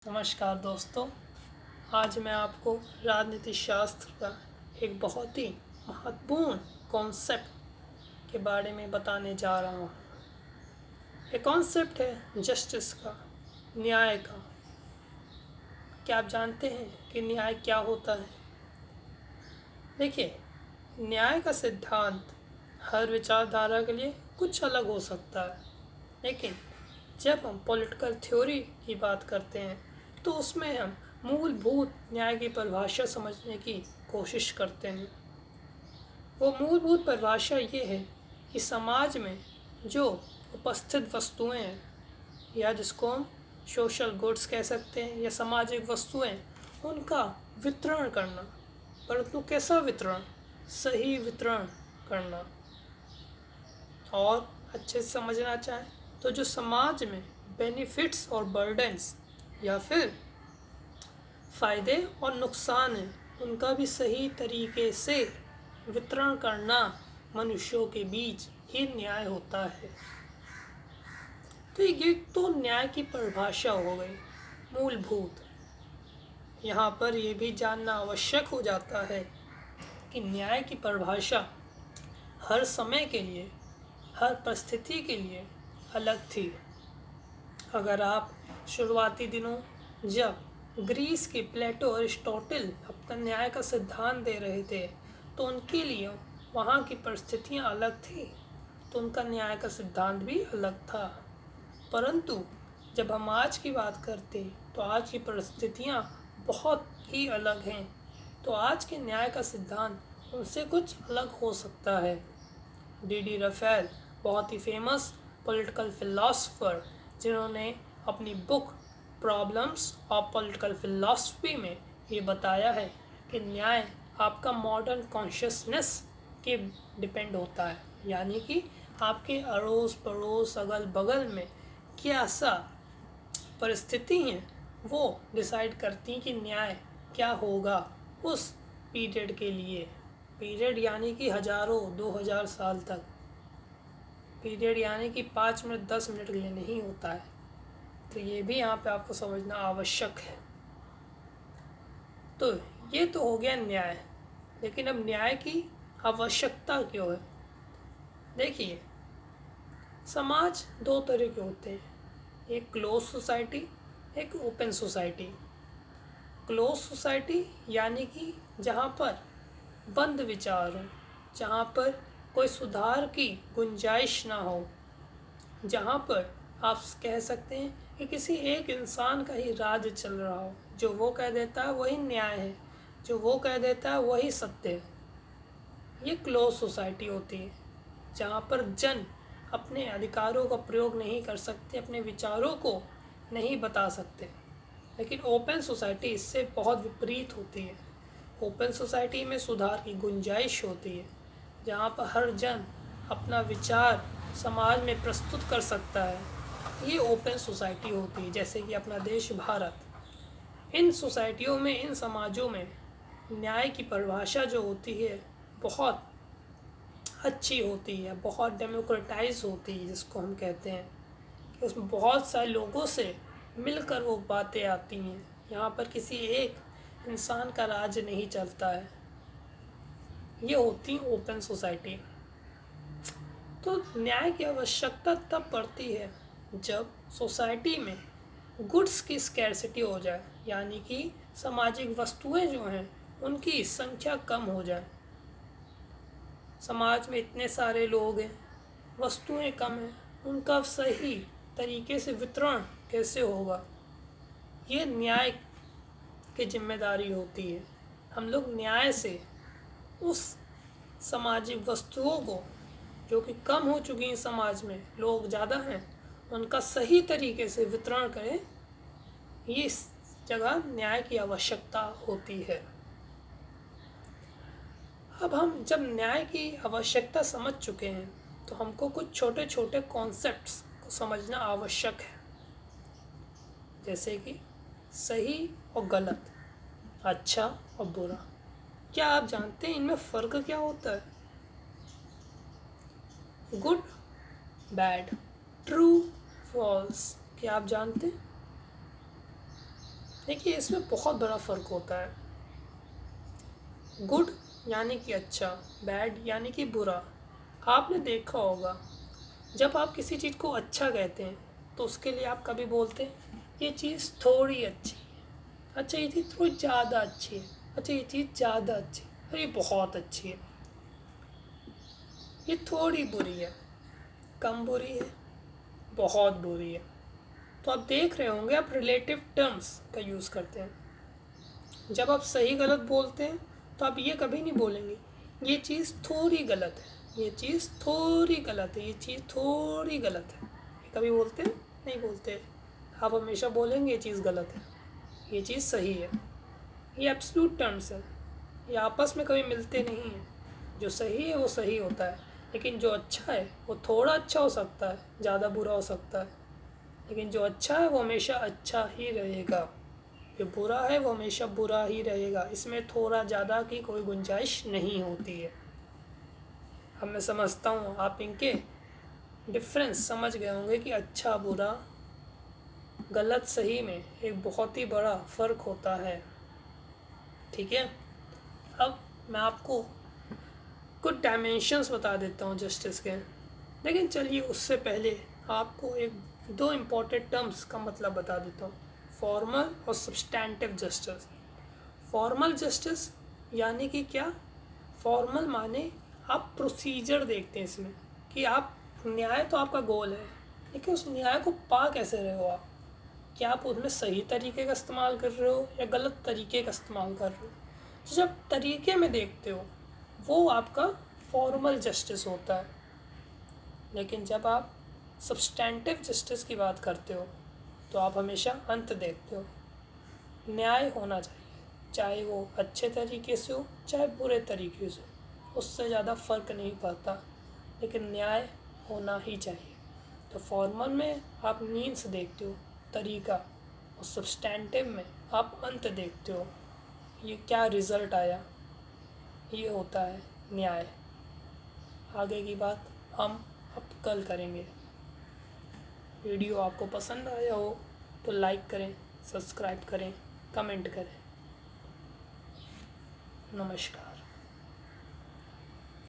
नमस्कार दोस्तों। आज मैं आपको राजनीति शास्त्र का एक बहुत ही महत्वपूर्ण कॉन्सेप्ट के बारे में बताने जा रहा हूँ। ये कॉन्सेप्ट है जस्टिस का, न्याय का। क्या आप जानते हैं कि न्याय क्या होता है? देखिए, न्याय का सिद्धांत हर विचारधारा के लिए कुछ अलग हो सकता है, लेकिन जब हम पॉलिटिकल थ्योरी की बात करते हैं तो उसमें हम मूलभूत न्याय की परिभाषा समझने की कोशिश करते हैं। वो मूलभूत परिभाषा ये है कि समाज में जो उपस्थित वस्तुएं हैं, या जिसको हम सोशल गुड्स कह सकते हैं, या सामाजिक वस्तुएं, उनका वितरण करना, परंतु कैसा वितरण? सही वितरण करना। और अच्छे से समझना चाहें तो जो समाज में बेनिफिट्स और बर्डन्स या फिर फ़ायदे और नुकसान हैं, उनका भी सही तरीके से वितरण करना मनुष्यों के बीच ही न्याय होता है। तो ये तो न्याय की परिभाषा हो गई मूलभूत। यहाँ पर ये भी जानना आवश्यक हो जाता है कि न्याय की परिभाषा हर समय के लिए, हर परिस्थिति के लिए अलग थी। अगर आप शुरुआती दिनों जब ग्रीस के प्लेटो और अरिस्टोटल अपना न्याय का सिद्धांत दे रहे थे तो उनके लिए वहाँ की परिस्थितियाँ अलग थी, तो उनका न्याय का सिद्धांत भी अलग था। परंतु जब हम आज की बात करते तो आज की परिस्थितियाँ बहुत ही अलग हैं, तो आज के न्याय का सिद्धांत उनसे कुछ अलग हो सकता है। डी रफेल बहुत ही फेमस पॉलिटिकल फिलोसफर, जिन्होंने अपनी book problems of political philosophy में ये बताया है कि न्याय आपका मॉडर्न कॉन्शियसनेस के डिपेंड होता है, यानी कि आपके अड़ोस पड़ोस अगल बगल में क्या सा परिस्थिति हैं वो डिसाइड करती कि न्याय क्या होगा उस पीरियड के लिए। पीरियड यानी कि हज़ारों 2000 साल तक। पीरियड यानी कि 5 मिनट 10 मिनट के लिए नहीं होता है। तो ये भी यहाँ पे आपको समझना आवश्यक है। तो ये तो हो गया न्याय, लेकिन अब न्याय की आवश्यकता क्यों है? देखिए, समाज दो तरह के होते हैं, एक क्लोज सोसाइटी, एक ओपन सोसाइटी। क्लोज सोसाइटी यानी कि जहाँ पर बंद विचार हो, जहाँ पर कोई सुधार की गुंजाइश ना हो, जहाँ पर आप कह सकते हैं कि किसी एक इंसान का ही राज चल रहा हो, जो वो कह देता है वही न्याय है, जो वो कह देता है वही सत्य है। ये क्लोज सोसाइटी होती है, जहाँ पर जन अपने अधिकारों का प्रयोग नहीं कर सकते, अपने विचारों को नहीं बता सकते। लेकिन ओपन सोसाइटी इससे बहुत विपरीत होती है। ओपन सोसाइटी में सुधार की गुंजाइश होती है, जहाँ पर हर जन अपना विचार समाज में प्रस्तुत कर सकता है। ये ओपन सोसाइटी होती है, जैसे कि अपना देश भारत। इन सोसाइटियों में, इन समाजों में न्याय की परिभाषा जो होती है बहुत अच्छी होती है, बहुत डेमोक्रेटाइज होती है, जिसको हम कहते हैं कि उसमें बहुत सारे लोगों से मिलकर वो बातें आती हैं। यहाँ पर किसी एक इंसान का राज नहीं चलता है। ये होती ओपन सोसाइटी। तो न्याय की आवश्यकता तब पड़ती है जब सोसाइटी में गुड्स की स्कैरसिटी हो जाए, यानी कि सामाजिक वस्तुएं जो हैं उनकी संख्या कम हो जाए। समाज में इतने सारे लोग हैं, वस्तुएं कम हैं, उनका सही तरीके से वितरण कैसे होगा? ये न्याय की जिम्मेदारी होती है। हम लोग न्याय से उस सामाजिक वस्तुओं को जो कि कम हो चुकी हैं, समाज में लोग ज़्यादा हैं, उनका सही तरीके से वितरण करें। ये इस जगह न्याय की आवश्यकता होती है। अब हम जब न्याय की आवश्यकता समझ चुके हैं तो हमको कुछ छोटे छोटे कॉन्सेप्ट्स को समझना आवश्यक है, जैसे कि सही और गलत, अच्छा और बुरा। क्या आप जानते हैं इनमें फ़र्क क्या होता है? गुड बैड, ट्रू फॉल्स, क्या आप जानते हैं? देखिए इसमें बहुत बड़ा फ़र्क होता है। गुड यानी कि अच्छा, बैड यानी कि बुरा। आपने देखा होगा जब आप किसी चीज़ को अच्छा कहते हैं तो उसके लिए आप कभी बोलते हैं ये चीज़ थोड़ी अच्छी है, अच्छा ये चीज़ थोड़ी ज़्यादा अच्छी है, अच्छा ये चीज़ ज़्यादा अच्छी है, अरे ये बहुत अच्छी है, ये थोड़ी बुरी है, कम बुरी है, बहुत बुरी है। तो आप देख रहे होंगे आप रिलेटिव टर्म्स का यूज़ करते हैं। जब आप सही गलत बोलते हैं तो आप ये कभी नहीं बोलेंगे ये चीज़ थोड़ी गलत है, ये चीज़ थोड़ी गलत है, ये चीज़ थोड़ी गलत है। ये कभी बोलते हैं? नहीं बोलते। आप हमेशा बोलेंगे ये चीज़ गलत है, ये चीज़ सही है। ये एब्सोल्यूट टर्म्स है, ये आपस में कभी मिलते नहीं हैं। जो सही है वो सही होता है, लेकिन जो अच्छा है वो थोड़ा अच्छा हो सकता है, ज़्यादा बुरा हो सकता है, लेकिन जो अच्छा है वो हमेशा अच्छा ही रहेगा। जो बुरा है वो हमेशा बुरा ही रहेगा, इसमें थोड़ा ज़्यादा की कोई गुंजाइश नहीं होती है। अब मैं समझता हूँ आप इनके डिफरेंस समझ गए होंगे कि अच्छा बुरा, गलत सही में एक बहुत ही बड़ा फ़र्क होता है। ठीक है, अब मैं आपको कुछ डायमेंशंस बता देता हूँ जस्टिस के। लेकिन चलिए उससे पहले आपको एक दो इम्पॉर्टेंट टर्म्स का मतलब बता देता हूँ, फॉर्मल और सब्सटैंटिव जस्टिस। फॉर्मल जस्टिस यानी कि क्या? फॉर्मल माने आप प्रोसीजर देखते हैं इसमें कि आप न्याय तो आपका गोल है, लेकिन उस न्याय को पा कैसे रहे हो आप? क्या आप उसमें सही तरीके का इस्तेमाल कर रहे हो या गलत तरीके का इस्तेमाल कर रहे हो? तो जब तरीके में देखते हो वो आपका फॉर्मल जस्टिस होता है। लेकिन जब आप सब्सटैंटिव जस्टिस की बात करते हो तो आप हमेशा अंत देखते हो। न्याय होना चाहिए, चाहे वो अच्छे तरीके से हो चाहे बुरे तरीके से हो, उससे ज़्यादा फ़र्क नहीं पड़ता, लेकिन न्याय होना ही चाहिए। तो फॉर्मल में आप मीन्स देखते हो, तरीका, और सब्सटैंटिव में आप अंत देखते हो, ये क्या रिज़ल्ट आया, ये होता है न्याय। आगे की बात हम अब कल करेंगे। वीडियो आपको पसंद आया हो तो लाइक करें, सब्सक्राइब करें, कमेंट करें। नमस्कार।